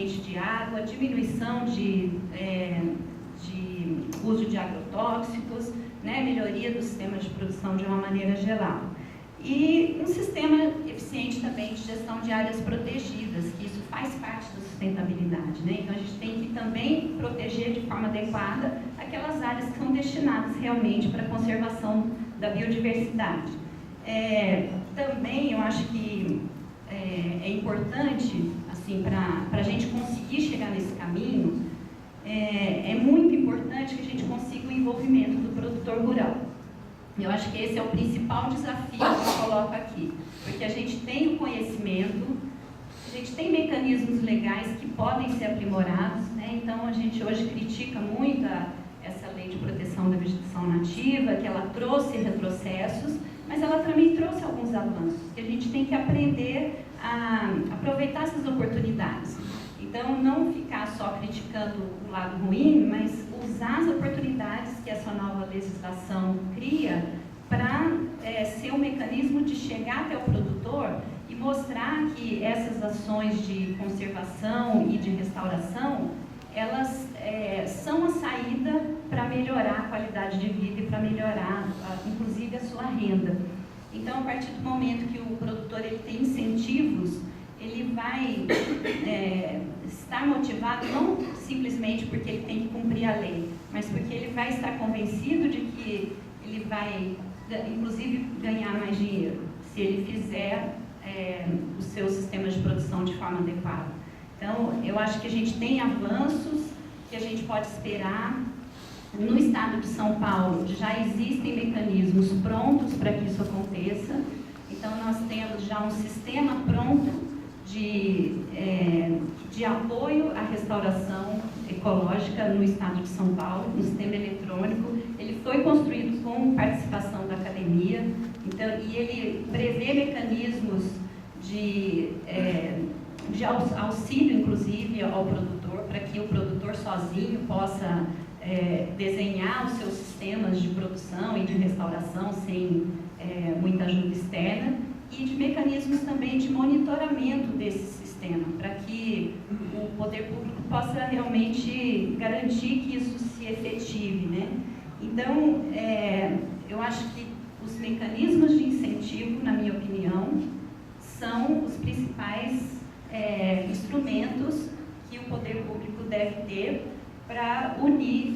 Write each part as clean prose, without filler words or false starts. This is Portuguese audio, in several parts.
ambiente de água, diminuição de uso de agrotóxicos, né, melhoria do sistema de produção de uma maneira geral. E um sistema eficiente também de gestão de áreas protegidas, que isso faz parte da sustentabilidade, né? Então a gente tem que também proteger de forma adequada aquelas áreas que são destinadas realmente para a conservação da biodiversidade. Também eu acho que é importante, assim, para a gente conseguir chegar nesse caminho, é muito importante que a gente consiga o envolvimento do produtor rural. Eu acho que esse é o principal desafio que eu coloco aqui, porque a gente tem o conhecimento, a gente tem mecanismos legais que podem ser aprimorados, né? Então a gente hoje critica muito essa lei de proteção da vegetação nativa, que ela trouxe retrocessos, mas ela também trouxe alguns avanços, que a gente tem que aprender a aproveitar essas oportunidades. Então, não ficar só criticando o lado ruim, mas usar as oportunidades que essa nova legislação cria para ser um mecanismo de chegar até o produtor e mostrar que essas ações de conservação e de restauração, elas são a saída para melhorar a qualidade de vida e para melhorar, inclusive, a sua renda. Então, a partir do momento que o produtor ele tem incentivos, ele vai estar motivado não simplesmente porque ele tem que cumprir a lei, mas porque ele vai estar convencido de que ele vai, inclusive, ganhar mais dinheiro se ele fizer o seu sistema de produção de forma adequada. Então, eu acho que a gente tem avanços que a gente pode esperar. No estado de São Paulo, já existem mecanismos prontos para que isso aconteça. Então, nós temos já um sistema pronto de apoio à restauração ecológica no estado de São Paulo, um sistema eletrônico. Ele foi construído com participação da academia, então, e ele prevê mecanismos de auxílio, inclusive, ao produtor, para que o produtor sozinho possa desenhar os seus sistemas de produção e de restauração sem muita ajuda externa, e de mecanismos também de monitoramento desse sistema, para que o poder público possa realmente garantir que isso se efetive, né? Então, eu acho que os mecanismos de incentivo, na minha opinião, são os principais instrumentos que o poder público deve ter para unir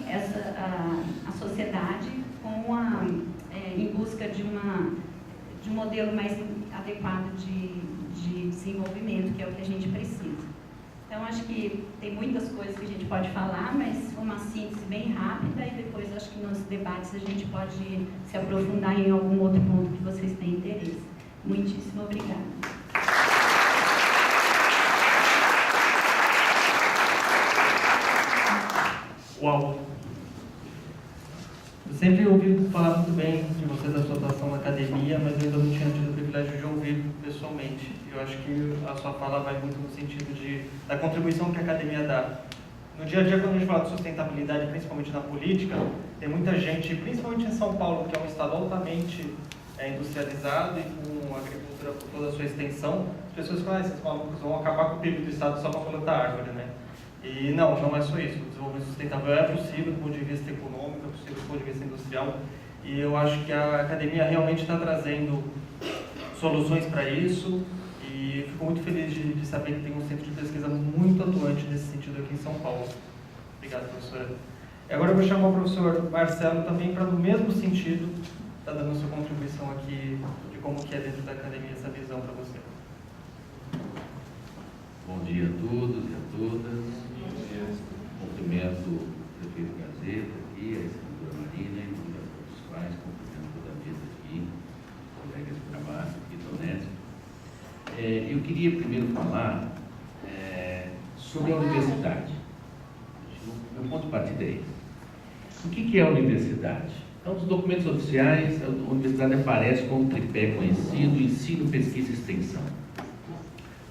a sociedade em busca de um modelo mais adequado de desenvolvimento, que é o que a gente precisa. Então, acho que tem muitas coisas que a gente pode falar, mas uma síntese bem rápida, e depois acho que nos debates a gente pode se aprofundar em algum outro ponto que vocês têm interesse. Muitíssimo obrigada. Uau! Eu sempre ouvi falar muito bem de você, da sua atuação na academia, mas eu ainda não tinha tido o privilégio de ouvir pessoalmente. Eu acho que a sua fala vai muito no sentido da contribuição que a academia dá. No dia a dia, quando a gente fala de sustentabilidade, principalmente na política, tem muita gente, principalmente em São Paulo, que é um estado altamente industrializado e com agricultura por toda a sua extensão, as pessoas falam, esses malucos vão acabar com o PIB do estado só para plantar árvore, né? E não é só isso. O desenvolvimento sustentável é possível do ponto de vista econômico, é possível do ponto de vista industrial, e eu acho que a academia realmente está trazendo soluções para isso, e fico muito feliz de saber que tem um centro de pesquisa muito atuante nesse sentido aqui em São Paulo. Obrigado, professora. E agora eu vou chamar o professor Marcelo também para, no mesmo sentido, estar dando a sua contribuição aqui de como que é dentro da academia essa visão para você. Bom dia a todos e a todas. Cumprimento o prefeito Gazeta aqui, a senadora Marina e os pais, cumprimento toda a mesa aqui, colegas de trabalho aqui da Unesp. Eu queria primeiro falar sobre a universidade. Meu ponto de partida é esse. O que é a universidade? Então, nos documentos oficiais, a universidade aparece como um tripé conhecido: ensino, pesquisa e extensão.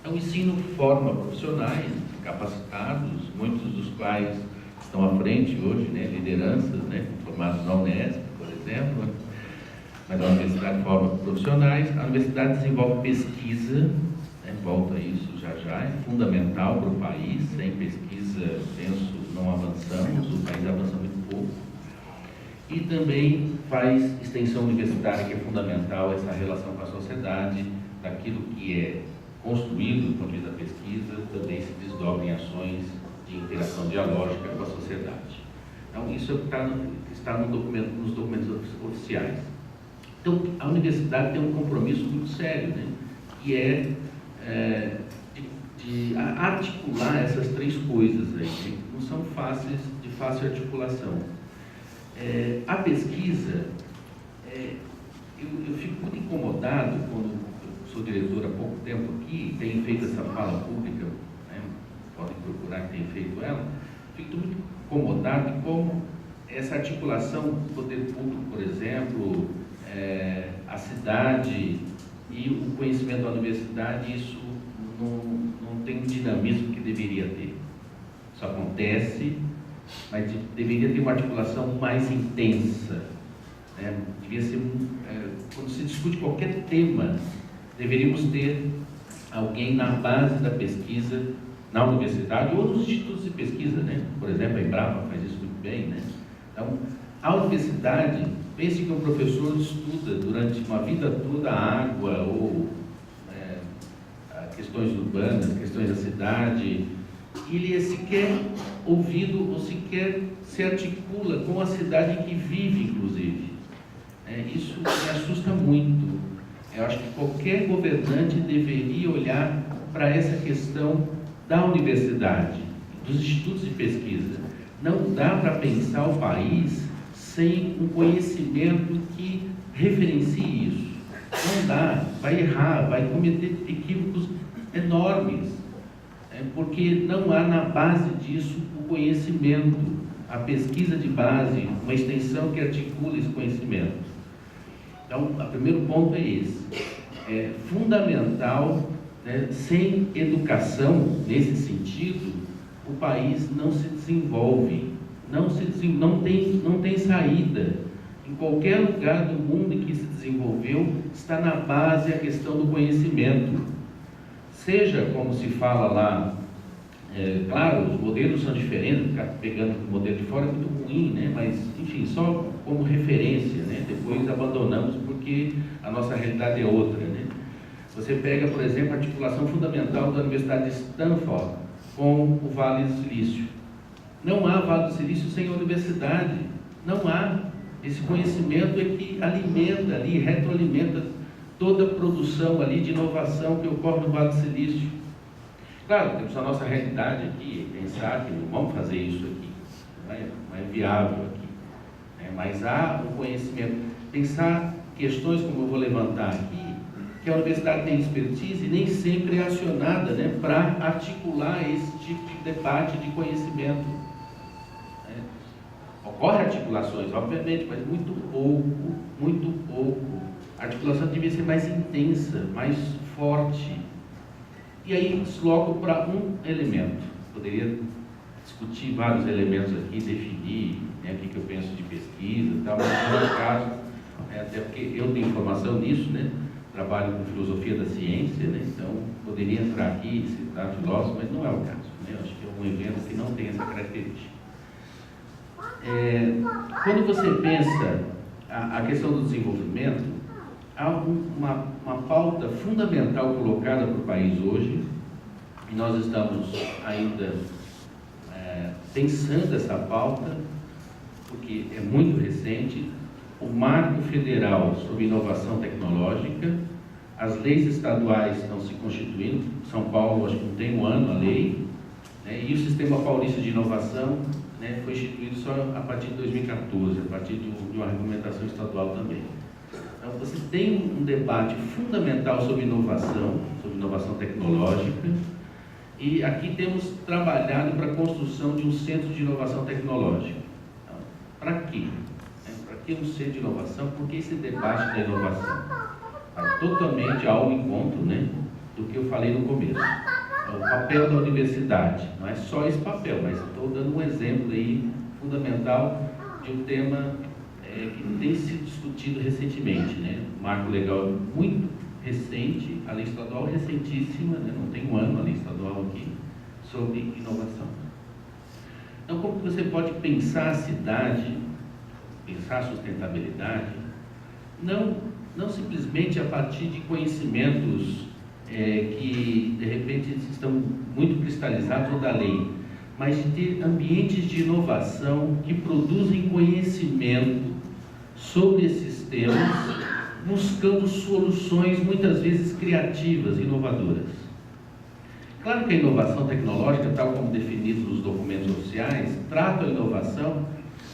Então, o ensino forma profissionais capacitados, muitos dos quais estão à frente hoje, né, lideranças, né, formados na Unesp, por exemplo, mas a universidade forma profissionais, a universidade desenvolve pesquisa, né, volta a isso já, é fundamental para o país, é país avança muito pouco. E também faz extensão universitária, que é fundamental, essa relação com a sociedade, daquilo que é construído do ponto de vista da pesquisa, também se desdobra em ações de interação dialógica com a sociedade. Então, isso está nos documentos oficiais. Então, a universidade tem um compromisso muito sério, né? Que é de articular essas três coisas aí, que não são fáceis, de fácil articulação. A pesquisa, eu fico muito incomodado quando eu sou diretor há pouco tempo aqui, tenho feito essa fala pública, né? Podem procurar que tenha feito ela, fico muito incomodado de como essa articulação do poder público, por exemplo, a cidade e o conhecimento da universidade, isso não tem o dinamismo que deveria ter. Isso acontece, mas deveria ter uma articulação mais intensa. Né? Devia ser, quando se discute qualquer tema, deveríamos ter alguém na base da pesquisa na universidade ou nos institutos de pesquisa, né? Por exemplo, a Embrapa faz isso muito bem, né? Então, a universidade, pense que um professor estuda durante uma vida toda a água ou questões urbanas, questões da cidade, e ele é sequer ouvido ou sequer se articula com a cidade em que vive, inclusive. Isso me assusta muito. Eu acho que qualquer governante deveria olhar para essa questão da universidade, dos institutos de pesquisa. Não dá para pensar o país sem um conhecimento que referencie isso. Não dá, vai errar, vai cometer equívocos enormes, porque não há na base disso o conhecimento, a pesquisa de base, uma extensão que articula esse conhecimento. Então, o primeiro ponto é esse. É fundamental, né, sem educação, nesse sentido, o país não se desenvolve, não tem saída. Em qualquer lugar do mundo em que se desenvolveu, está na base a questão do conhecimento. Seja como se fala lá, claro, os modelos são diferentes, ficar pegando o modelo de fora é muito ruim, né? Mas, enfim, só como referência, né? Depois abandonamos porque a nossa realidade é outra, né? Você pega, por exemplo, a articulação fundamental da Universidade de Stanford com o Vale do Silício. Não há Vale do Silício sem a universidade, não há. Esse conhecimento é que alimenta ali, retroalimenta toda a produção ali de inovação que ocorre no Vale do Silício. Claro, temos a nossa realidade aqui, pensar que não vamos fazer isso aqui, não é viável aqui. Mas há um conhecimento, pensar questões como eu vou levantar aqui, que a universidade tem expertise e nem sempre é acionada, né, para articular esse tipo de debate de conhecimento. Ocorrem articulações, obviamente, mas muito pouco, muito pouco. A articulação devia ser mais intensa, mais forte. E aí desloco para um elemento. Poderia discutir vários elementos aqui, definir, né, o que eu penso de pesquisa e tal, mas não é o caso, até porque eu tenho formação nisso, né? Trabalho com filosofia da ciência, né? Então poderia entrar aqui e citar filósofos, mas não é o caso, né? Eu acho que é um evento que não tem essa característica. Quando você pensa a questão do desenvolvimento, há uma pauta fundamental colocada para o país hoje, e nós estamos ainda pensando essa pauta, porque é muito recente, o Marco Federal sobre Inovação Tecnológica, as leis estaduais estão se constituindo, São Paulo acho que não tem um ano a lei, né, e o Sistema Paulista de Inovação, né, foi instituído só a partir de 2014, a partir de uma regulamentação estadual também. Então, você tem um debate fundamental sobre inovação tecnológica, e aqui temos trabalhado para a construção de um centro de inovação tecnológica. Então, para quê? Para que um centro de inovação? Por que esse debate da inovação? Vai totalmente ao encontro, né, do que eu falei no começo. O papel da universidade, não é só esse papel, mas estou dando um exemplo aí fundamental de um tema que tem sido discutido recentemente, né? O marco legal muito recente, a lei estadual recentíssima, né? Não tem um ano a lei estadual aqui, sobre inovação. Então, como você pode pensar a cidade, pensar a sustentabilidade, não simplesmente a partir de conhecimentos que, de repente, estão muito cristalizados ou da lei, mas de ter ambientes de inovação que produzem conhecimento sobre esses temas, buscando soluções muitas vezes criativas, inovadoras. Claro que a inovação tecnológica, tal como definido nos documentos oficiais, trata a inovação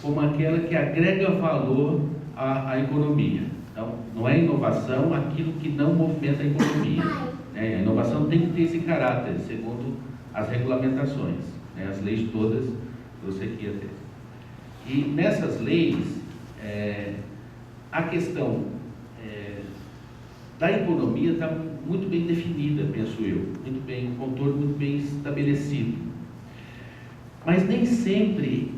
como aquela que agrega valor à economia. Então, não é inovação aquilo que não movimenta a economia. A inovação tem que ter esse caráter, segundo as regulamentações, as leis todas que você quer ter. E nessas leis, a questão da economia está muito bem definida, penso eu, muito bem, um contorno muito bem estabelecido. Mas nem sempre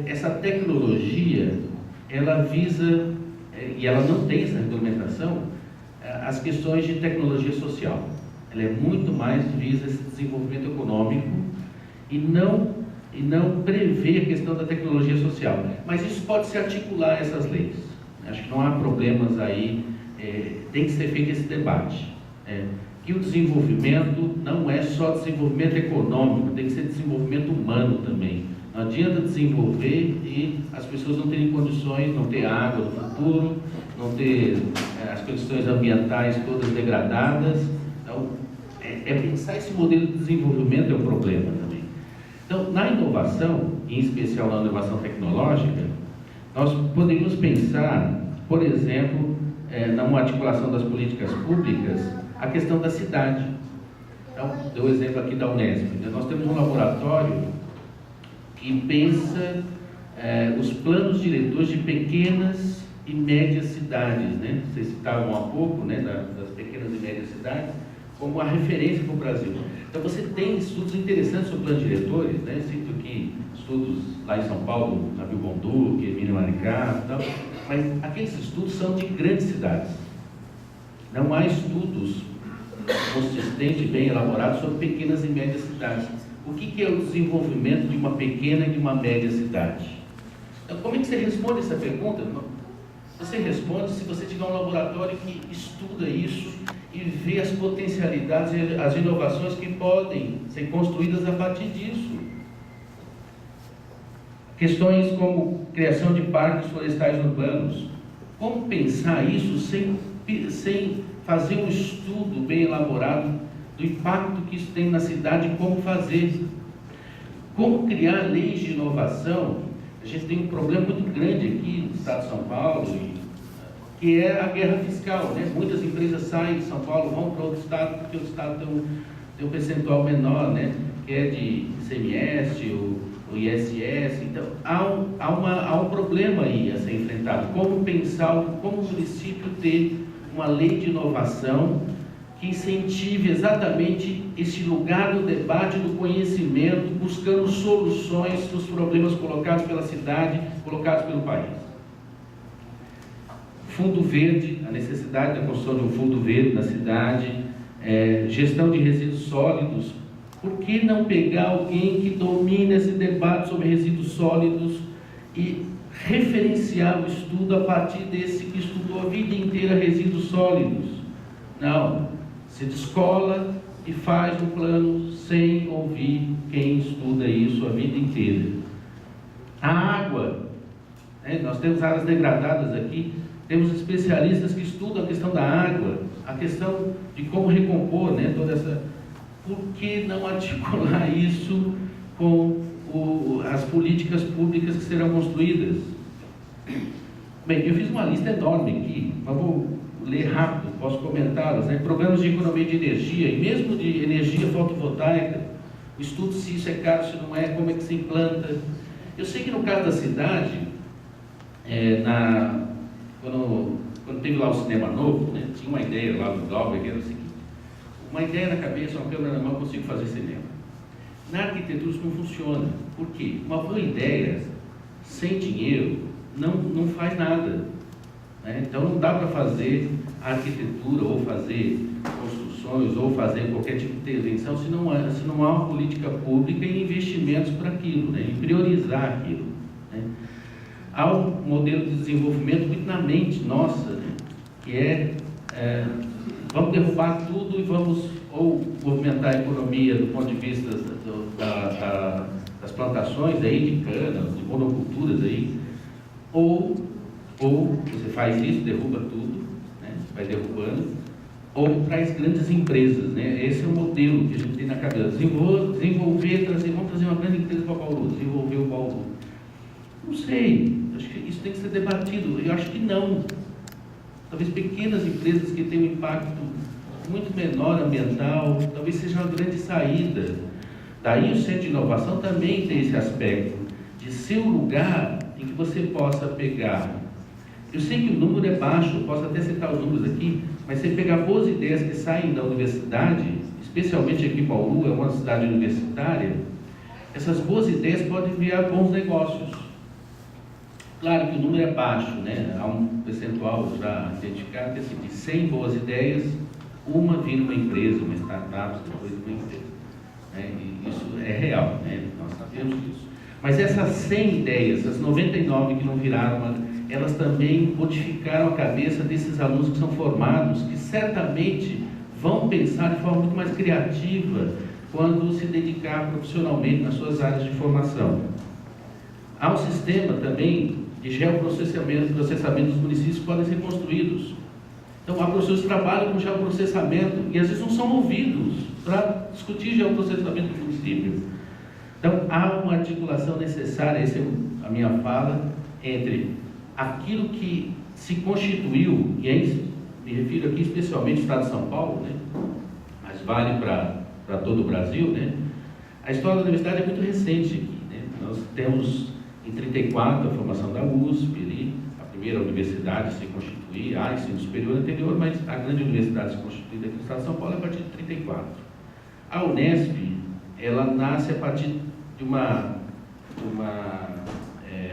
essa tecnologia, ela visa, e ela não tem essa regulamentação, as questões de tecnologia social. Ela é muito mais visa esse desenvolvimento econômico e não prevê a questão da tecnologia social. Mas isso pode se articular a essas leis. Acho que não há problemas aí, tem que ser feito esse debate. Que o desenvolvimento não é só desenvolvimento econômico, tem que ser desenvolvimento humano também. Não adianta desenvolver e as pessoas não terem condições, não ter água no futuro, não ter as condições ambientais todas degradadas. Então, pensar esse modelo de desenvolvimento é um problema também. Então, na inovação, em especial na inovação tecnológica, nós poderíamos pensar, por exemplo, numa articulação das políticas públicas, a questão da cidade. Então, dou o exemplo aqui da Unesp. Nós temos um laboratório que pensa os planos diretores de pequenas e médias cidades, né? Vocês citavam há pouco, né, das pequenas e médias cidades, como a referência para o Brasil. Então, você tem estudos interessantes sobre planos diretores, né? Cito aqui estudos lá em São Paulo, na Nabil Bonduque, Emílio Maricá, tal, mas aqueles estudos são de grandes cidades. Não há estudos consistentes e bem elaborados sobre pequenas e médias cidades. O que é o desenvolvimento de uma pequena e de uma média cidade? Então, como é que você responde essa pergunta? Você responde se você tiver um laboratório que estuda isso e vê as potencialidades e as inovações que podem ser construídas a partir disso. Questões como criação de parques florestais urbanos. Como pensar isso sem fazer um estudo bem elaborado do impacto que isso tem na cidade e como fazer? Como criar leis de inovação? A gente tem um problema muito grande aqui no estado de São Paulo, que é a guerra fiscal, né? Muitas empresas saem de São Paulo, vão para outro estado, porque o estado tem um percentual menor, né? Que é de ICMS, o ISS. Então, há um problema aí a ser enfrentado. Como pensar, como o município ter uma lei de inovação que incentive exatamente esse lugar do debate, do conhecimento, buscando soluções dos problemas colocados pela cidade, colocados pelo país. Fundo verde, a necessidade da construção de um fundo verde na cidade, gestão de resíduos sólidos. Por que não pegar alguém que domine esse debate sobre resíduos sólidos e referenciar o estudo a partir desse que estudou a vida inteira resíduos sólidos? Não, se descola e faz um plano sem ouvir quem estuda isso a vida inteira. A água, nós temos áreas degradadas aqui, temos especialistas que estudam a questão da água, a questão de como recompor, né, toda essa... Por que não articular isso com as políticas públicas que serão construídas? Bem, eu fiz uma lista enorme aqui, mas vou ler rápido, posso comentá-las, né? Programas de economia de energia, e mesmo de energia fotovoltaica, o estudo se isso é caro, se não é, como é que se implanta. Eu sei que no caso da cidade, quando teve lá o Cinema Novo, né, tinha uma ideia lá do Glauber, que era o seguinte: uma ideia na cabeça, uma câmera na mão, eu consigo fazer cinema. Na arquitetura isso não funciona. Por quê? Uma boa ideia, sem dinheiro, não faz nada. Né? Então não dá para fazer arquitetura, ou fazer construções, ou fazer qualquer tipo de intervenção, se não há uma política pública e investimento investimentos para aquilo, né? E priorizar aquilo, né? Há um modelo de desenvolvimento muito na mente nossa, né? Que vamos derrubar tudo e vamos ou movimentar a economia do ponto de vista das plantações aí de cana, de monoculturas aí, ou você faz isso, derruba tudo, né? Vai derrubando, ou traz grandes empresas, né? Esse é o modelo que a gente tem na cabeça. Desenvolver, vamos trazer uma grande empresa para Bauru, desenvolver o Bauru. Não sei, acho que isso tem que ser debatido. Eu acho que não. Talvez pequenas empresas que têm um impacto muito menor ambiental, talvez seja uma grande saída. Daí o Centro de Inovação também tem esse aspecto de ser um lugar em que você possa pegar. Eu sei que o número é baixo, eu posso até citar os números aqui, mas você pegar boas ideias que saem da universidade, especialmente aqui em Bauru, é uma cidade universitária, essas boas ideias podem virar bons negócios. Claro que o número é baixo, né? Há um percentual já identificado que assim, de 100 boas ideias, uma vira uma empresa, uma startup, depois uma empresa. Né? E isso é real, né? Nós sabemos disso. Mas essas 100 ideias, as 99 que não viraram, elas também modificaram a cabeça desses alunos que são formados, que certamente vão pensar de forma muito mais criativa quando se dedicar profissionalmente nas suas áreas de formação. Há um sistema também de geoprocessamento dos municípios que podem ser construídos. Então, há professores que trabalham com geoprocessamento e às vezes não são ouvidos para discutir geoprocessamento do município. Então, há uma articulação necessária, essa é a minha fala, entre aquilo que se constituiu, e me refiro aqui especialmente ao Estado de São Paulo, né? Mas vale para todo o Brasil, né? A história da universidade é muito recente aqui, né? Nós temos em 1934 a formação da USP, ali, a primeira universidade a se constituir, há ensino superior anterior, mas a grande universidade se constituída aqui no Estado de São Paulo é a partir de 1934. A Unesp, ela nasce a partir de uma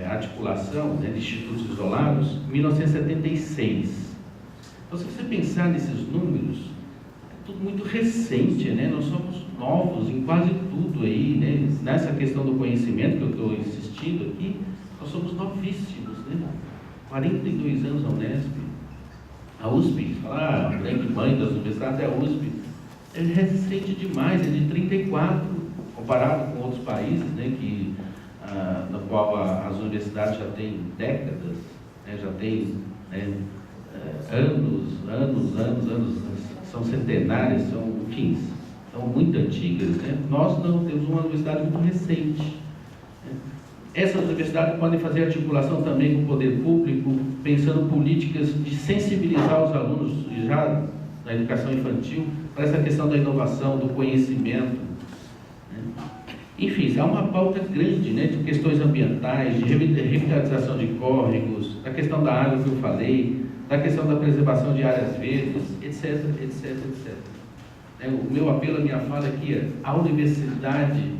articulação, né, de institutos isolados, em 1976. Então, se você pensar nesses números, é tudo muito recente, né? Nós somos novos em quase tudo aí, né? Nessa questão do conhecimento que eu estou insistindo aqui, nós somos novíssimos, né? 42 anos a Unesp. A USP, a grande mãe das universidades é a USP, é recente demais, é de 1934, comparado com outros países, né, no qual as universidades já têm décadas, né, já têm, né, anos, são centenárias, são muito antigas, né? Nós não temos uma universidade muito recente, né? Essas universidades podem fazer articulação também com o poder público, pensando políticas de sensibilizar os alunos já na educação infantil para essa questão da inovação, do conhecimento, né? Enfim, há uma pauta grande, né, de questões ambientais, de revitalização de córregos, da questão da água que eu falei, da questão da preservação de áreas verdes, etc. O meu apelo, a minha fala aqui é: a universidade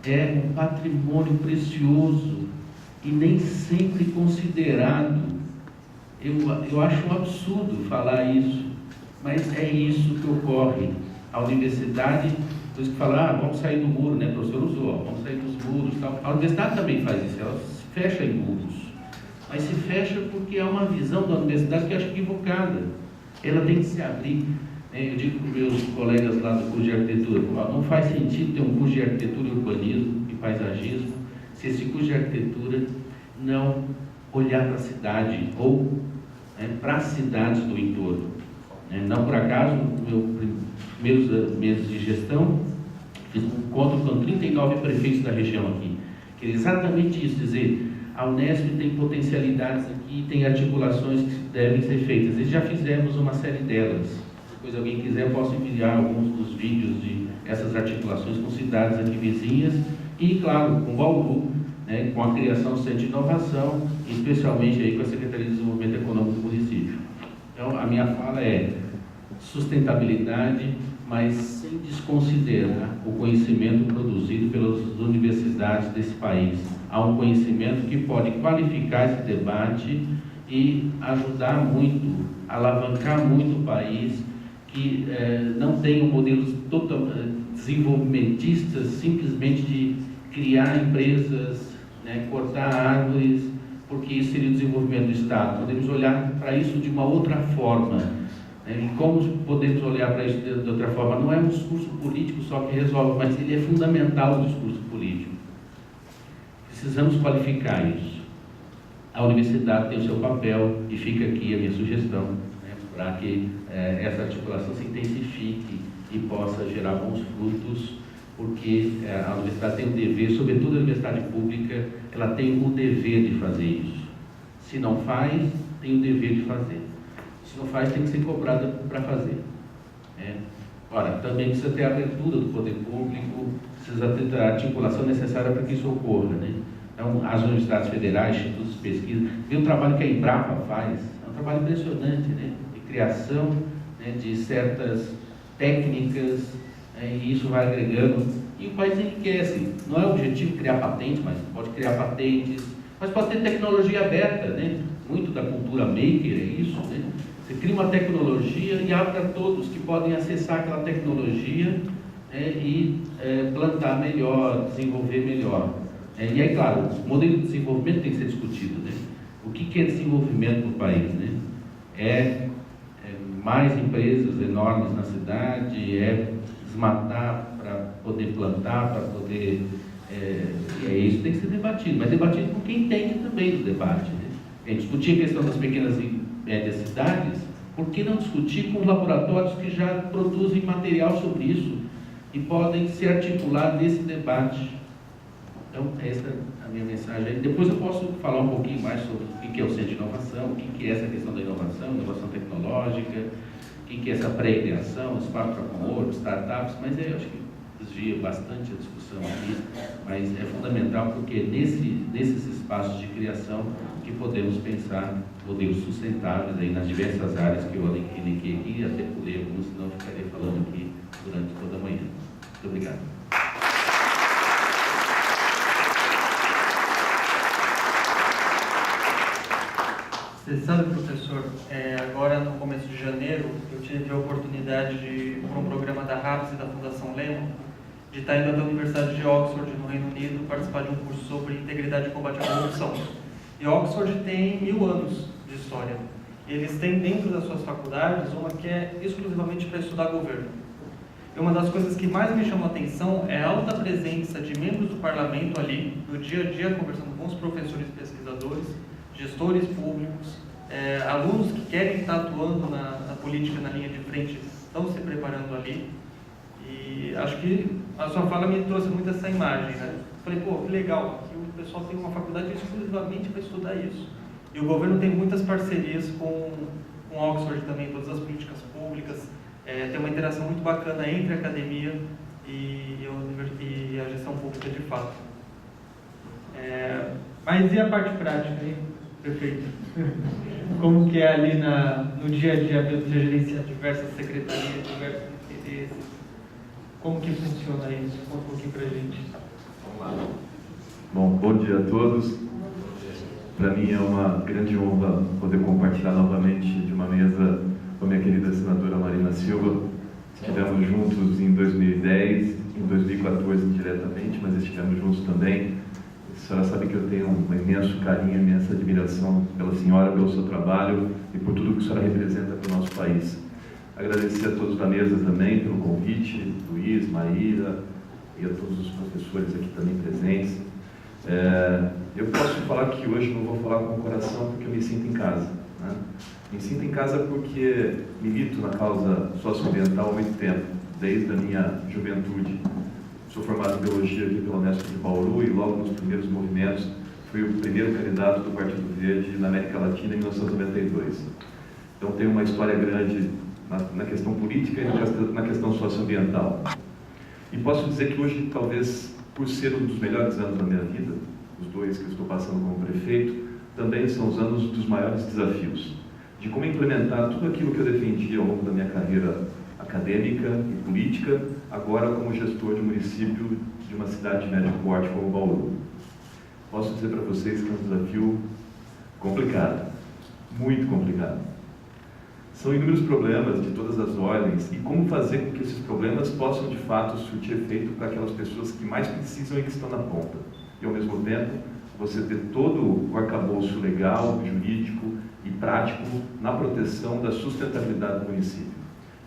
é um patrimônio precioso e nem sempre considerado. Eu acho um absurdo falar isso, mas é isso que ocorre. A universidade, por isso que fala, vamos sair do muro, né? O professor usou, vamos sair dos muros, tal. A universidade também faz isso, ela se fecha em muros. Mas se fecha porque há uma visão da universidade que eu acho equivocada. Ela tem que se abrir. Eu digo para os meus colegas lá do curso de arquitetura, não faz sentido ter um curso de arquitetura e urbanismo e paisagismo se esse curso de arquitetura não olhar para a cidade ou, né, para as cidades do entorno. Não por acaso, nos meus primeiros meses de gestão, fiz um encontro com 39 prefeitos da região aqui, que é exatamente isso, dizer, a Unesp tem potencialidades aqui, tem articulações que devem ser feitas. E já fizemos uma série delas. Depois, alguém quiser, eu posso enviar alguns dos vídeos de essas articulações com cidades aqui vizinhas e, claro, com Bauru, né, com a criação do Centro de Inovação, especialmente aí com a Secretaria de Desenvolvimento Econômico do município. Então, a minha fala é sustentabilidade, mas sem desconsiderar o conhecimento produzido pelas universidades desse país. Há um conhecimento que pode qualificar esse debate e ajudar muito, alavancar muito o país, que não tenham modelos desenvolvimentistas simplesmente de criar empresas, né, cortar árvores, porque isso seria o desenvolvimento do Estado. Podemos olhar para isso de uma outra forma. Né? E como podemos olhar para isso de outra forma? Não é um discurso político só que resolve, mas ele é fundamental, o discurso político. Precisamos qualificar isso. A universidade tem o seu papel, e fica aqui a minha sugestão, né, para que essa articulação se intensifique e possa gerar bons frutos, porque a universidade tem um dever, sobretudo a universidade pública, ela tem o dever de fazer isso. Se não faz, tem o dever de fazer. Se não faz, tem que ser cobrada para fazer. Né? Ora, também precisa ter a abertura do poder público, precisa ter a articulação necessária para que isso ocorra. Né? Então, as universidades federais, institutos de pesquisa, vê o trabalho que a Embrapa faz, é um trabalho impressionante, né? De criação, né, de certas técnicas, e isso vai agregando, e o país enriquece. Não é o objetivo criar patentes, mas pode criar patentes, mas pode ter tecnologia aberta, né? Muito da cultura maker é isso, né? Você cria uma tecnologia e abre a todos que podem acessar aquela tecnologia, e plantar melhor, desenvolver melhor. E aí, claro, o modelo de desenvolvimento tem que ser discutido, né? O que é desenvolvimento no país, né? É mais empresas enormes na cidade, é desmatar para poder plantar, para poder... isso tem que ser debatido, mas debatido com quem entende também do debate, né? A gente discutir a questão das pequenas e médias cidades, por que não discutir com laboratórios que já produzem material sobre isso e podem se articular nesse debate? Então, essa é a minha mensagem. Depois eu posso falar um pouquinho mais sobre o que é o Centro de Inovação, o que é essa questão da inovação tecnológica, o que é essa pré-criação, espaço para com startups, mas eu acho que desvia bastante a discussão aqui, mas é fundamental porque nesses espaços de criação que podemos pensar modelos sustentáveis aí nas diversas áreas que eu elenquei aqui, e até pulei alguns, senão eu ficaria falando aqui durante toda a manhã. Muito obrigado. Você sabe, professor, agora no começo de janeiro, eu tive a oportunidade de, por um programa da RAPS e da Fundação Lehman, de estar indo até a Universidade de Oxford, no Reino Unido, participar de um curso sobre integridade e combate à corrupção. E Oxford tem 1000 anos de história. Eles têm dentro das suas faculdades uma que é exclusivamente para estudar governo. E uma das coisas que mais me chamou a atenção é a alta presença de membros do parlamento ali, no dia a dia, conversando com os professores e pesquisadores, gestores públicos, alunos que querem estar atuando na política, na linha de frente, estão se preparando ali. E acho que a sua fala me trouxe muito essa imagem, né? Falei, pô, que legal, aqui o pessoal tem uma faculdade exclusivamente para estudar isso. E o governo tem muitas parcerias com Oxford também, todas as políticas públicas, tem uma interação muito bacana entre a academia e a gestão pública de fato. Mas e a parte prática aí? Perfeito. Como que é ali no dia a dia, você gerencia diversas secretarias, diversos interesses? Como que funciona isso? Conta um pouquinho pra gente. Vamos lá. Bom dia a todos. Para mim é uma grande honra poder compartilhar novamente de uma mesa com a minha querida senadora Marina Silva. Estivemos juntos em 2010, em 2014 diretamente, mas estivemos juntos também. A senhora sabe que eu tenho um imenso carinho, imensa admiração pela senhora, pelo seu trabalho e por tudo que a senhora representa para o nosso país. Agradecer a todos da mesa também pelo convite, Luiz, Maíra e a todos os professores aqui também presentes. Eu posso falar que hoje não vou falar com o coração porque eu me sinto em casa, né? Me sinto em casa porque milito na causa socioambiental há muito tempo, desde a minha juventude. Sou formado em Biologia aqui pela Unesp de Bauru e logo nos primeiros movimentos fui o primeiro candidato do Partido Verde na América Latina em 1992. Então tenho uma história grande na questão política e na questão socioambiental. E posso dizer que hoje, talvez, por ser um dos melhores anos da minha vida, os 2 que eu estou passando como prefeito, também são os anos dos maiores desafios, de como implementar tudo aquilo que eu defendi ao longo da minha carreira acadêmica e política, agora como gestor de um município de uma cidade de médio porte como Bauru. Posso dizer para vocês que é um desafio complicado, muito complicado. São inúmeros problemas de todas as ordens e como fazer com que esses problemas possam, de fato, surtir efeito para aquelas pessoas que mais precisam e que estão na ponta. E, ao mesmo tempo, você ter todo o arcabouço legal, jurídico e prático na proteção da sustentabilidade do município.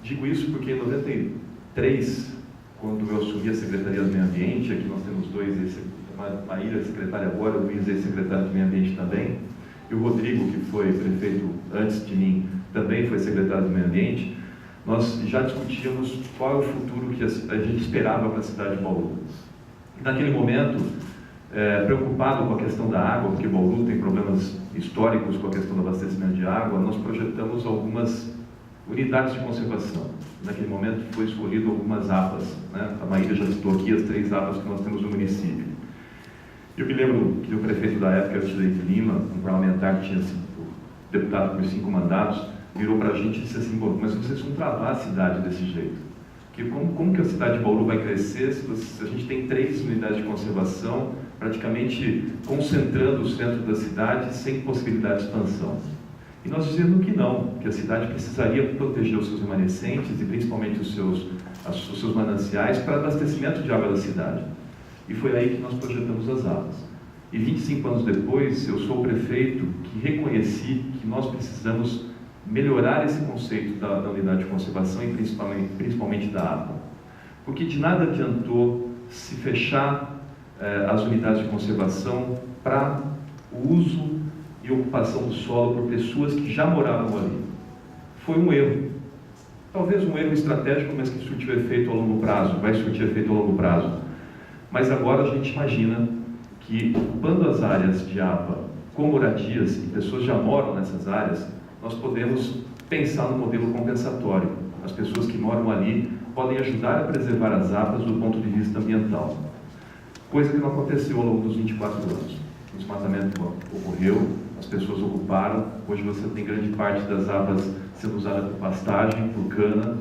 Digo isso porque em 93, quando eu assumi a Secretaria do Meio Ambiente, aqui nós temos dois, a Maíra, secretária agora, o Luiz, secretário do Meio Ambiente também, e o Rodrigo, que foi prefeito antes de mim, também foi secretário do Meio Ambiente, nós já discutíamos qual é o futuro que a gente esperava para a cidade de Bauru. Naquele momento, preocupado com a questão da água, porque Bauru tem problemas históricos com a questão do abastecimento de água, nós projetamos algumas unidades de conservação. Naquele momento foi escolhido algumas APAs, né? A Maíra já citou aqui as 3 APAs que nós temos no município. Eu me lembro que o prefeito da época, Artilei de Lima, um parlamentar que tinha sido deputado por 5 mandatos, virou para a gente e disse assim: mas vocês vão travar a cidade desse jeito. Porque como que a cidade de Bauru vai crescer se a gente tem 3 unidades de conservação, praticamente concentrando o centro da cidade sem possibilidade de expansão? E nós dizendo que não, que a cidade precisaria proteger os seus remanescentes e principalmente os seus mananciais para abastecimento de água da cidade. E foi aí que nós projetamos as APAs. E 25 anos depois, eu sou o prefeito que reconheci que nós precisamos melhorar esse conceito da unidade de conservação e principalmente da APA. Porque de nada adiantou se fechar as unidades de conservação para o uso e ocupação do solo por pessoas que já moravam ali. Foi um erro. Talvez um erro estratégico, mas que surtiu efeito a longo prazo, vai surtir efeito a longo prazo. Mas agora a gente imagina que, ocupando as áreas de APA com moradias e pessoas já moram nessas áreas, nós podemos pensar no modelo compensatório. As pessoas que moram ali podem ajudar a preservar as APAs do ponto de vista ambiental. Coisa que não aconteceu ao longo dos 24 anos. O desmatamento ocorreu, as pessoas ocuparam, hoje você tem grande parte das APAs sendo usada por pastagem, por cana,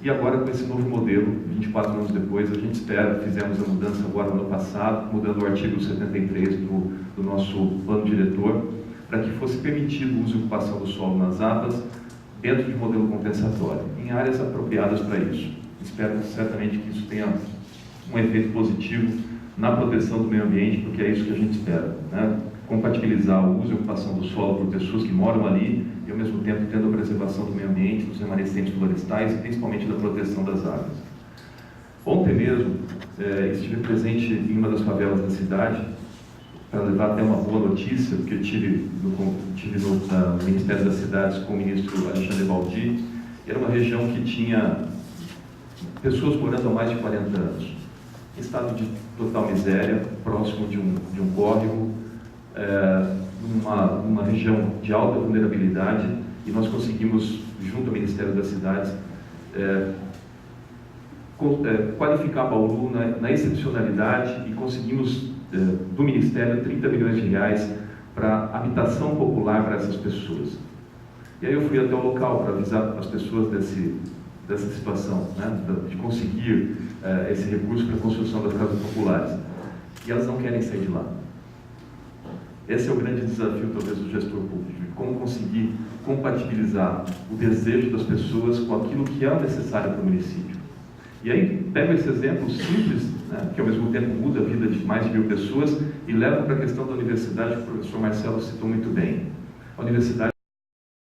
e agora com esse novo modelo, 24 anos depois, a gente espera, fizemos a mudança agora no ano passado, mudando o artigo 73 do nosso plano diretor, para que fosse permitido o uso e ocupação do solo nas APAs dentro de um modelo compensatório, em áreas apropriadas para isso. Espero certamente que isso tenha um efeito positivo na proteção do meio ambiente, porque é isso que a gente espera, né? Compatibilizar o uso e ocupação do solo por pessoas que moram ali e, ao mesmo tempo, tendo a preservação do meio ambiente, dos remanescentes florestais e, principalmente, da proteção das águas. Ontem mesmo, estive presente em uma das favelas da cidade para levar até uma boa notícia, porque eu estive no Ministério das Cidades com o ministro Alexandre Baldi. Era uma região que tinha pessoas morando há mais de 40 anos, em estado de total miséria, próximo de um córrego, numa região de alta vulnerabilidade, e nós conseguimos, junto ao Ministério das Cidades, qualificar Bauru na excepcionalidade e conseguimos, do Ministério, 30 milhões de reais para habitação popular para essas pessoas. E aí eu fui até o local para avisar as pessoas dessa situação, né, de conseguir esse recurso para a construção das casas populares. E elas não querem sair de lá. Esse é o grande desafio, talvez, do gestor público, de como conseguir compatibilizar o desejo das pessoas com aquilo que é necessário para o município. E aí, pego esse exemplo simples, né, que ao mesmo tempo muda a vida de mais de 1000 pessoas, e leva para a questão da universidade, que o professor Marcelo citou muito bem. A universidade